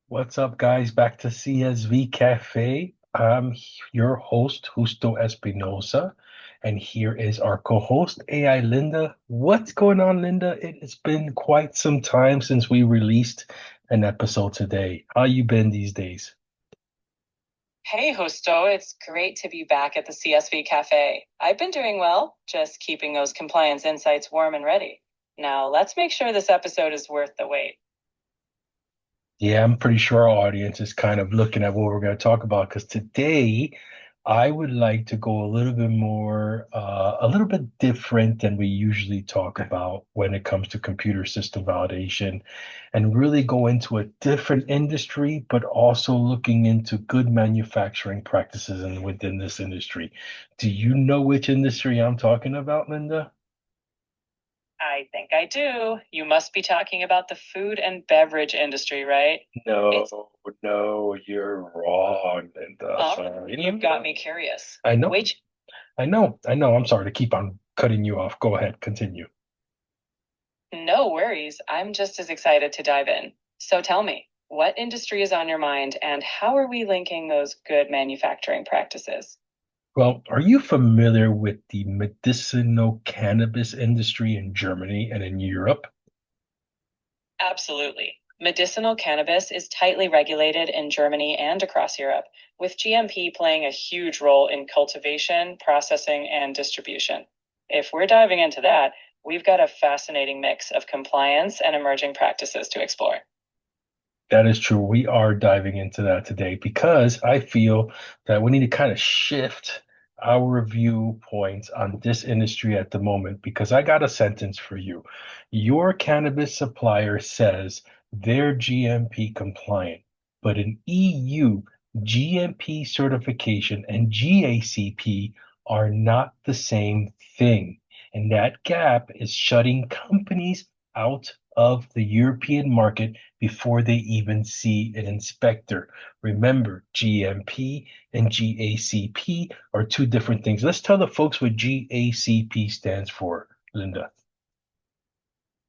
What's up, guys? Back to CSV Cafe. I'm your host, Justo Espinosa, and here is our co-host, AI Linda. What's going on, Linda? It has been quite some time since we released an episode today. How you been these days? Hey, Hosto, it's great to be back at the CSV Cafe. I've been doing well, just keeping those compliance insights warm and ready. Now, let's make sure this episode is worth the wait. Yeah, I'm pretty sure our audience is kind of looking at what we're going to talk about because today I would like to go a little bit more, a little bit different than we usually talk about when it comes to computer system validation and really go into a different industry, but also looking into good manufacturing practices and within this industry. Do you know which industry I'm talking about, Linda? I think I do. You must be talking about the food and beverage industry, right? No, It's no, you're wrong, Linda. Oh, Sorry, you've got Linda. me curious. I know. Which, I know. I'm sorry to keep on cutting you off. Go ahead, continue. no worries. I'm just as excited to dive in. So tell me, what industry is on your mind and how are we linking those good manufacturing practices? Well, are you familiar with the medicinal cannabis industry in Germany and in Europe? Absolutely. Medicinal cannabis is tightly regulated in Germany and across Europe, with GMP playing a huge role in cultivation, processing, and distribution. If we're diving into that, we've got a fascinating mix of compliance and emerging practices to explore. That is true. We are diving into that today because I feel that we need to kind of shift our viewpoints on this industry at the moment because I got a sentence for you. Your cannabis supplier says they're GMP compliant, but in EU, GMP certification and GACP are not the same thing. And that gap is shutting companies out of the European market before they even see an inspector. Remember, GMP and GACP are two different things. Let's tell the folks what GACP stands for, Linda.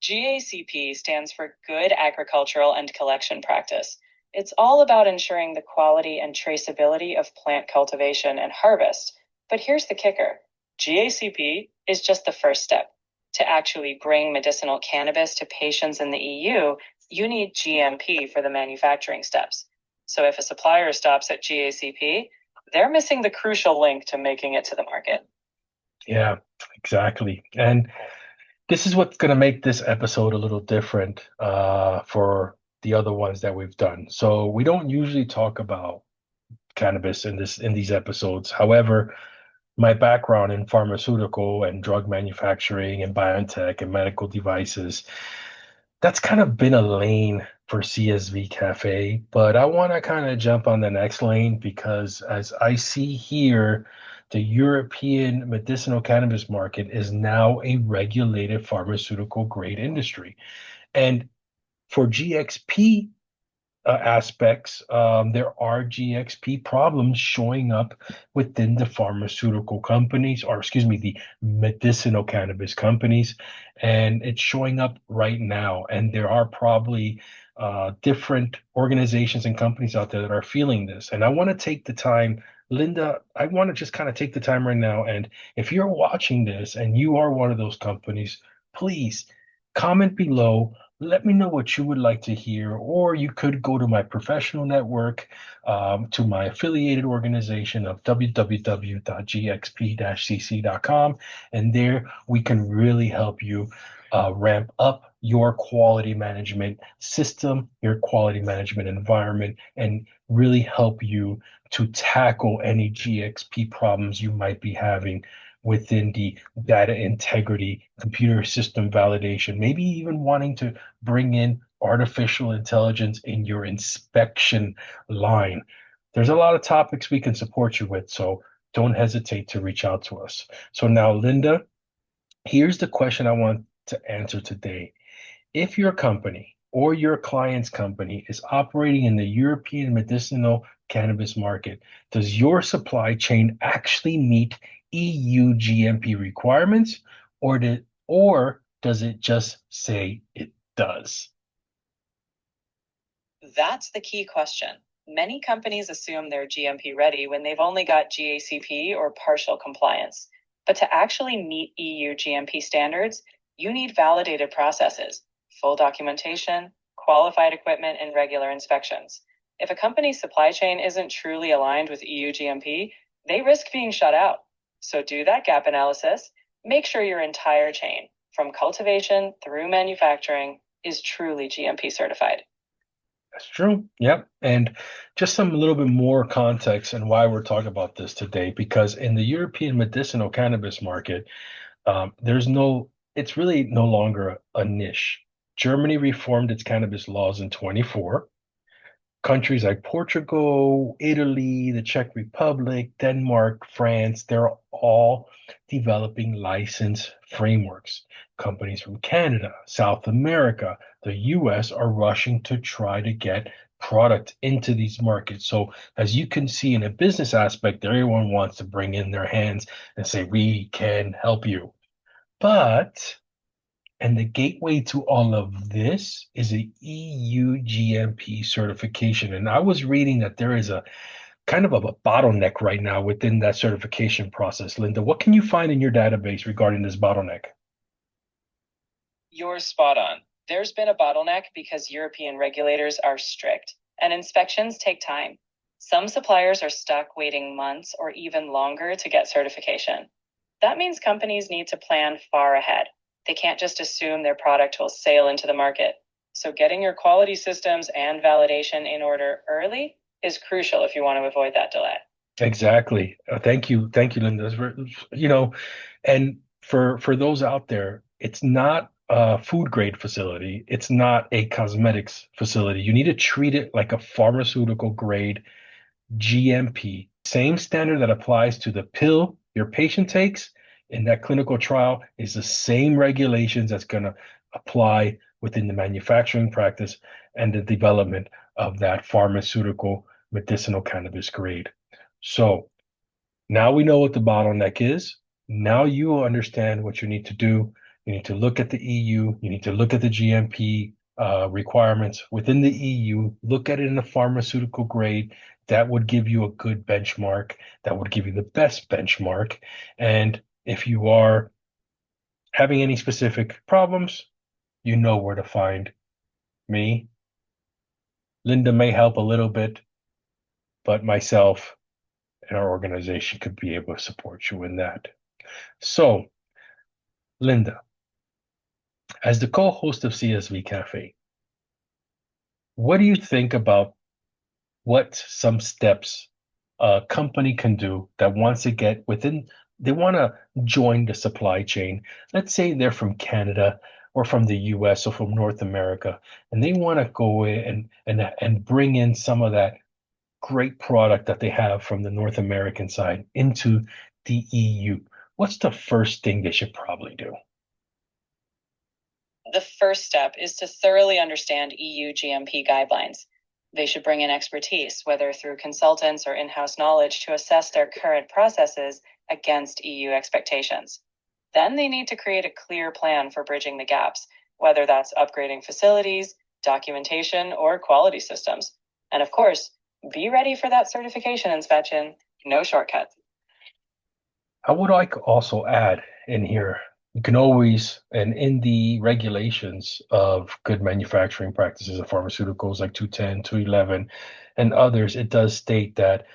GACP stands for Good Agricultural and Collection Practice. It's all about ensuring the quality and traceability of plant cultivation and harvest. But here's the kicker: GACP is just the first step. To actually bring medicinal cannabis to patients in the EU, you need GMP for the manufacturing steps. So if a supplier stops at GACP, they're missing the crucial link to making it to the market. Yeah, exactly. And this is what's going to make this episode a little different for the other ones that we've done. So we don't usually talk about cannabis in these episodes. However, my background in pharmaceutical and drug manufacturing and biotech and medical devices, that's kind of been a lane for CSV Cafe. But I want to kind of jump on the next lane because as I see here, the European medicinal cannabis market is now a regulated pharmaceutical grade industry. And for GXP aspects, there are GXP problems showing up within the pharmaceutical companies, or excuse me, the medicinal cannabis companies, and it's showing up right now. And there are probably different organizations and companies out there that are feeling this. And I want to take the time, Linda, I want to just kind of take the time right now. And if you're watching this and you are one of those companies, please comment below, let me know what you would like to hear, or you could go to my professional network, to my affiliated organization of www.gxp-cc.com, and there we can really help you ramp up your quality management system, your quality management environment, and really help you to tackle any GXP problems you might be having within the data integrity, computer system validation, maybe even wanting to bring in artificial intelligence in your inspection line. There's a lot of topics we can support you with, so don't hesitate to reach out to us. So now, Linda, here's the question I want to answer today. If your company or your client's company is operating in the European medicinal cannabis market, does your supply chain actually meet EU GMP requirements, or does it just say it does? That's the key question. Many companies assume they're GMP ready when they've only got GACP or partial compliance. But to actually meet EU GMP standards, you need validated processes, full documentation, qualified equipment, and regular inspections. If a company's supply chain isn't truly aligned with EU GMP, they risk being shut out. So do that gap analysis. Make sure your entire chain, from cultivation through manufacturing, is truly GMP certified. That's true. Yep. And just some little bit more context and why we're talking about this today, because in the European medicinal cannabis market, it's really no longer a niche. Germany reformed its cannabis laws in 24. Countries like Portugal, Italy, the Czech Republic, Denmark, France, they're all developing license frameworks. Companies from Canada, South America, the US are rushing to try to get product into these markets. So, as you can see in a business aspect, everyone wants to bring in their hands and say, we can help you. But and the gateway to all of this is a EU GMP certification. And I was reading that there is a kind of a bottleneck right now within that certification process. Linda, what can you find in your database regarding this bottleneck? You're spot on. There's been a bottleneck because European regulators are strict and inspections take time. Some suppliers are stuck waiting months or even longer to get certification. That means companies need to plan far ahead. They can't just assume their product will sail into the market. So getting your quality systems and validation in order early is crucial if you want to avoid that delay. Exactly. Thank you, Linda. And for those out there, it's not a food grade facility. It's not a cosmetics facility. You need to treat it like a pharmaceutical grade GMP, same standard that applies to the pill your patient takes in that clinical trial is the same regulations that's going to apply within the manufacturing practice and the development of that pharmaceutical medicinal cannabis grade. So now we know what the bottleneck is. Now you will understand what you need to do. You need to look at the EU. You need to look at the GMP requirements within the EU. Look at it in the pharmaceutical grade. That would give you a good benchmark. That would give you the best benchmark. And if you are having any specific problems, you know where to find me. Linda may help a little bit, but myself and our organization could be able to support you in that. So, Linda, as the co-host of CSV Cafe, what do you think about what some steps a company can do that wants to get within, they want to join the supply chain? Let's say they're from Canada or from the US or from North America, and they want to go in and bring in some of that great product that they have from the North American side into the EU. What's the first thing they should probably do? The first step is to thoroughly understand EU GMP guidelines. They should bring in expertise, whether through consultants or in-house knowledge, to assess their current processes against EU expectations. Then they need to create a clear plan for bridging the gaps, whether that's upgrading facilities, documentation, or quality systems. And of course, be ready for that certification inspection. No shortcuts. I would like also add in here, you can always, and in the regulations of good manufacturing practices of pharmaceuticals like 210, 211, and others, it does state that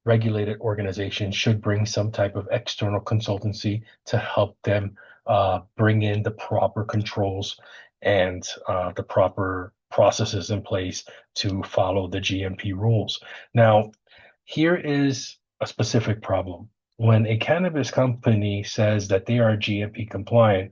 regulated organizations should bring some type of external consultancy to help them bring in the proper controls and the proper processes in place to follow the GMP rules. Now, here is a specific problem. When a cannabis company says that they are GMP compliant,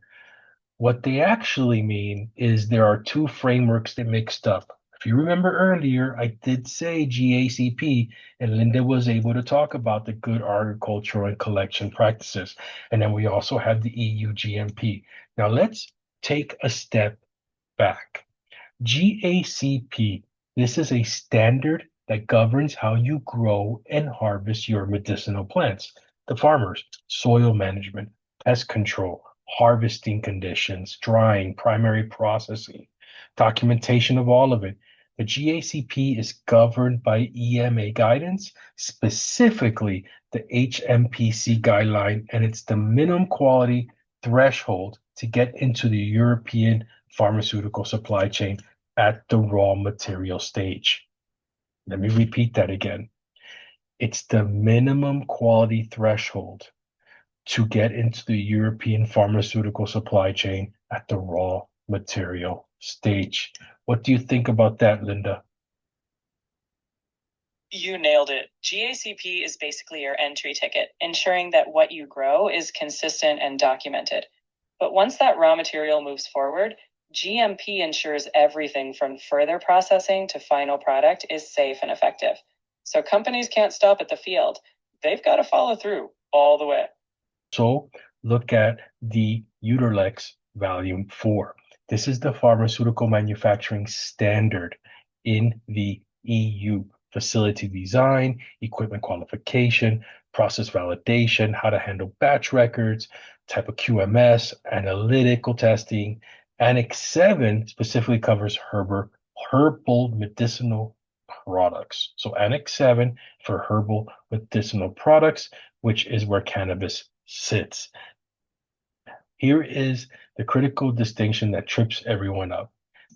what they actually mean is there are two frameworks that mixed up. If you remember earlier, I did say GACP, and Linda was able to talk about the good agricultural and collection practices. And then we also have the EU GMP. Now let's take a step back. GACP, this is a standard that governs how you grow and harvest your medicinal plants. The farmers, soil management, pest control, harvesting conditions, drying, primary processing, documentation of all of it. The GACP is governed by EMA guidance, specifically the HMPC guideline, and it's the minimum quality threshold to get into the European pharmaceutical supply chain at the raw material stage. Let me repeat that again. It's the minimum quality threshold to get into the European pharmaceutical supply chain at the raw material stage. What do you think about that, Linda? You nailed it. GACP is basically your entry ticket, ensuring that what you grow is consistent and documented. But once that raw material moves forward, GMP ensures everything from further processing to final product is safe and effective. So companies can't stop at the field. They've got to follow through all the way. So look at the Uterlex Volume 4. This is the pharmaceutical manufacturing standard in the EU. Facility design, equipment qualification, process validation, how to handle batch records, type of QMS, analytical testing. Annex 7 specifically covers herbal medicinal products. So Annex 7 for herbal medicinal products, which is where cannabis sits. Here is the critical distinction that trips everyone up.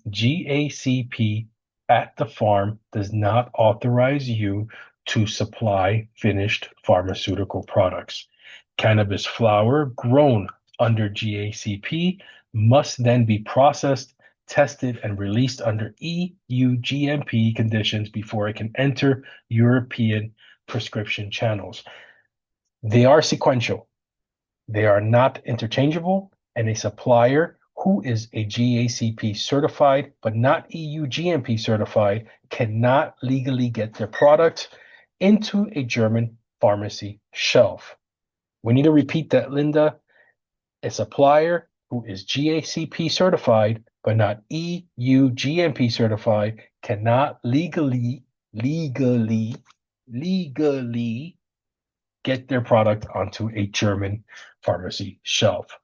GACP at the farm does not authorize you to supply finished pharmaceutical products. Cannabis flower grown under GACP must then be processed, tested, and released under EU-GMP conditions before it can enter European prescription channels. They are sequential. They are not interchangeable, and a supplier who is a GACP certified but not EU-GMP certified cannot legally get their product into a German pharmacy shelf. We need to repeat that, Linda. A supplier who is GACP certified but not EU-GMP certified cannot legally get their product onto a German pharmacy shelf.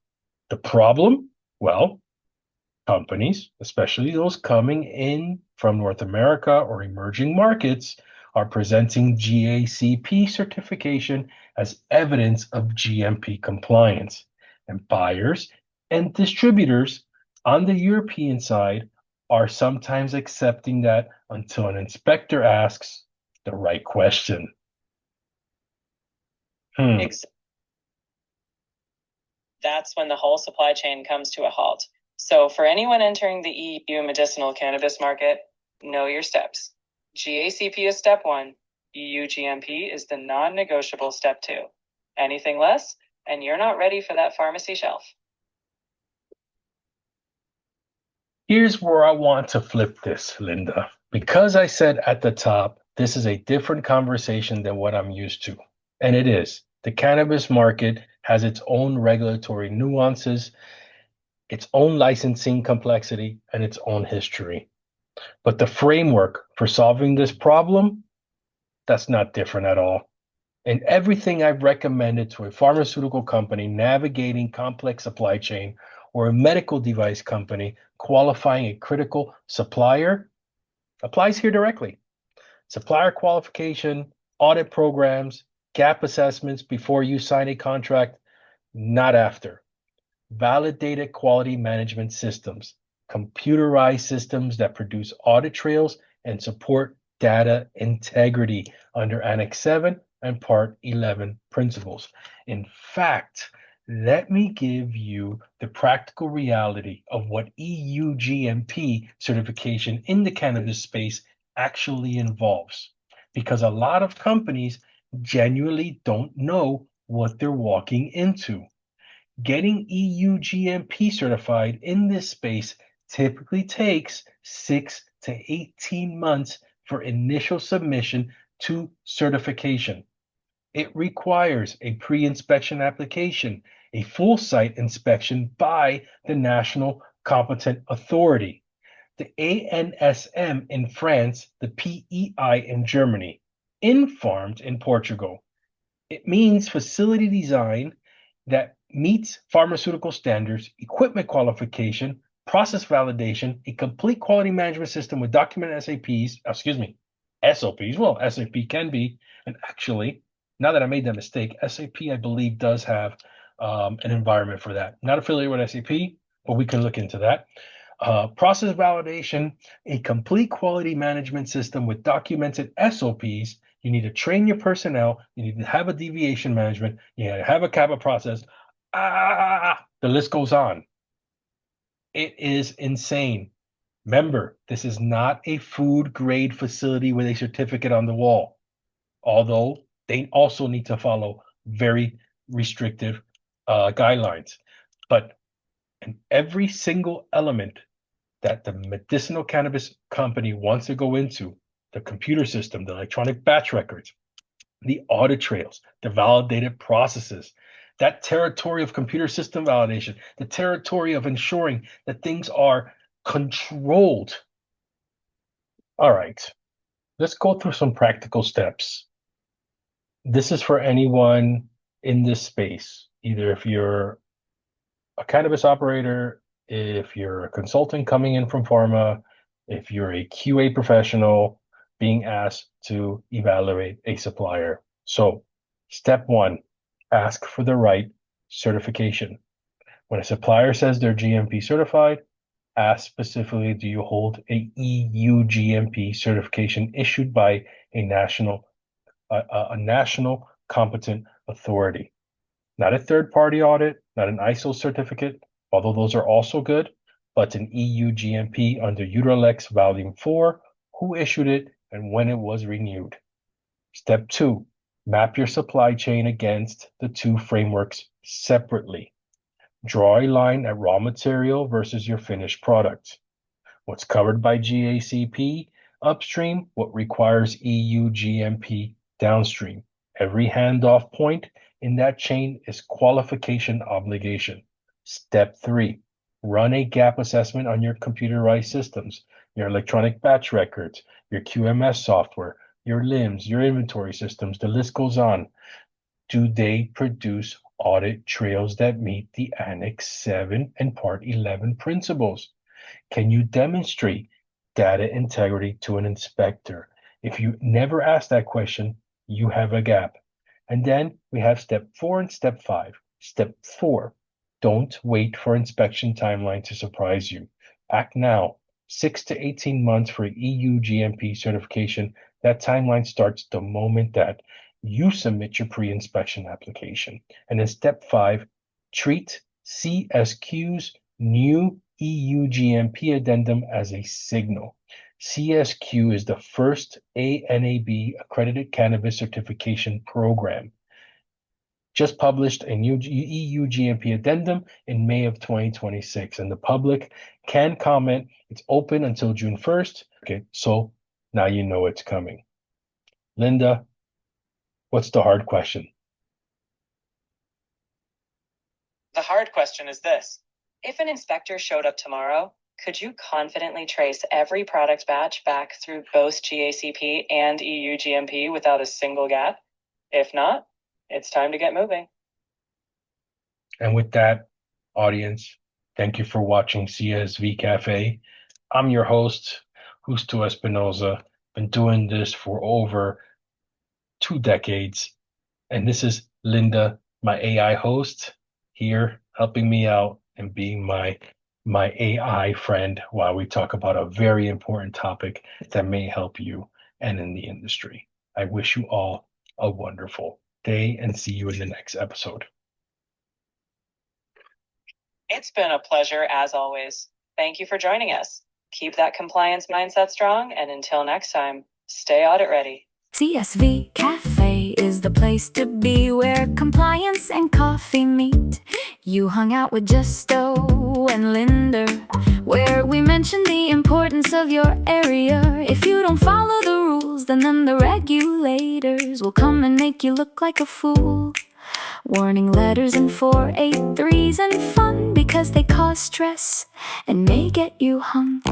The problem? Well, companies, especially those coming in from North America or emerging markets, are presenting GACP certification as evidence of GMP compliance. And buyers and distributors on the European side are sometimes accepting that until an inspector asks the right question. That's when the whole supply chain comes to a halt. So for anyone entering the EU medicinal cannabis market, know your steps. GACP is step 1. EU-GMP is the non-negotiable step 2. Anything less, and you're not ready for that pharmacy shelf. Here's where I want to flip this, Linda. Because I said at the top, this is a different conversation than what I'm used to. And it is. The cannabis market has its own regulatory nuances, its own licensing complexity, and its own history. But the framework for solving this problem, that's not different at all. And everything I've recommended to a pharmaceutical company navigating complex supply chain or a medical device company qualifying a critical supplier applies here directly. Supplier qualification, audit programs, gap assessments before you sign a contract, not after. Validated quality management systems, computerized systems that produce audit trails and support data integrity under Annex 7 and Part 11 principles. In fact, let me give you the practical reality of what EU-GMP certification in the cannabis space actually involves, because a lot of companies genuinely don't know what they're walking into. Getting EU-GMP certified in this space typically takes 6 to 18 months for initial submission to certification. It requires a pre-inspection application, a full site inspection by the national competent authority, the ANSM in France, the PEI in Germany, Infarmed in Portugal. It means facility design that meets pharmaceutical standards, equipment qualification, process validation, a complete quality management system with documented SOPs. Well, SAP can be, and actually, now that I made that mistake, SAP, I believe, does have an environment for that. Not affiliated with SAP, but we can look into that. Process validation, a complete quality management system with documented SOPs. You need to train your personnel. You need to have a deviation management. You need to have a CAPA process. The list goes on. It is insane. Remember, this is not a food grade facility with a certificate on the wall, although they also need to follow very restrictive guidelines. But in every single element that the medicinal cannabis company wants to go into, the computer system, the electronic batch records, the audit trails, the validated processes, that territory of computer system validation, the territory of ensuring that things are controlled. All right, let's go through some practical steps. This is for anyone in this space, either if you're a cannabis operator, if you're a consultant coming in from pharma, if you're a QA professional being asked to evaluate a supplier. So, step one, ask for the right certification. When a supplier says they're GMP certified, ask specifically, do you hold a EU-GMP certification issued by a national competent authority? Not a third-party audit, not an ISO certificate, although those are also good, but an EU-GMP under Uterlex Volume 4, who issued it and when it was renewed. Step 2, map your supply chain against the two frameworks separately. Draw a line at raw material versus your finished product. What's covered by GACP upstream, what requires EU-GMP downstream. Every handoff point in that chain is qualification obligation. Step 3, run a gap assessment on your computerized systems, your electronic batch records, your QMS software, your LIMS, your inventory systems, the list goes on. Do they produce audit trails that meet the Annex 7 and Part 11 principles? Can you demonstrate data integrity to an inspector? If you never ask that question, you have a gap. And then we have step 4 and step 5. Step 4, don't wait for inspection timeline to surprise you. Act now. 6 to 18 months for EU GMP certification. That timeline starts the moment that you submit your pre-inspection application. And in step 5, treat CSQ's new EU GMP addendum as a signal. CSQ is the first ANAB accredited cannabis certification program. Just published a new EU GMP addendum in May of 2026, and the public can comment. It's open until June 1st. Okay, so now you know it's coming. Linda, what's the hard question? The hard question is this. If an inspector showed up tomorrow, could you confidently trace every product batch back through both GACP and EU GMP without a single gap? If not, it's time to get moving. And with that, audience, thank you for watching CSV Cafe. I'm your host, Justo Espinoza. Been doing this for over 2 decades. And this is Linda, my AI host, here helping me out and being my AI friend while we talk about a very important topic that may help you and in the industry. I wish you all a wonderful day and see you in the next episode. It's been a pleasure as always. Thank you for joining us. Keep that compliance mindset strong, and until next time, stay audit ready. CSV Cafe is the place to be, where compliance and coffee meet. You hung out with Justo and Linda, where we mentioned the importance of your area. If you don't follow the rules, then the regulators will come and make you look like a fool. Warning letters and 483s and fun, because they cause stress and may get you hung.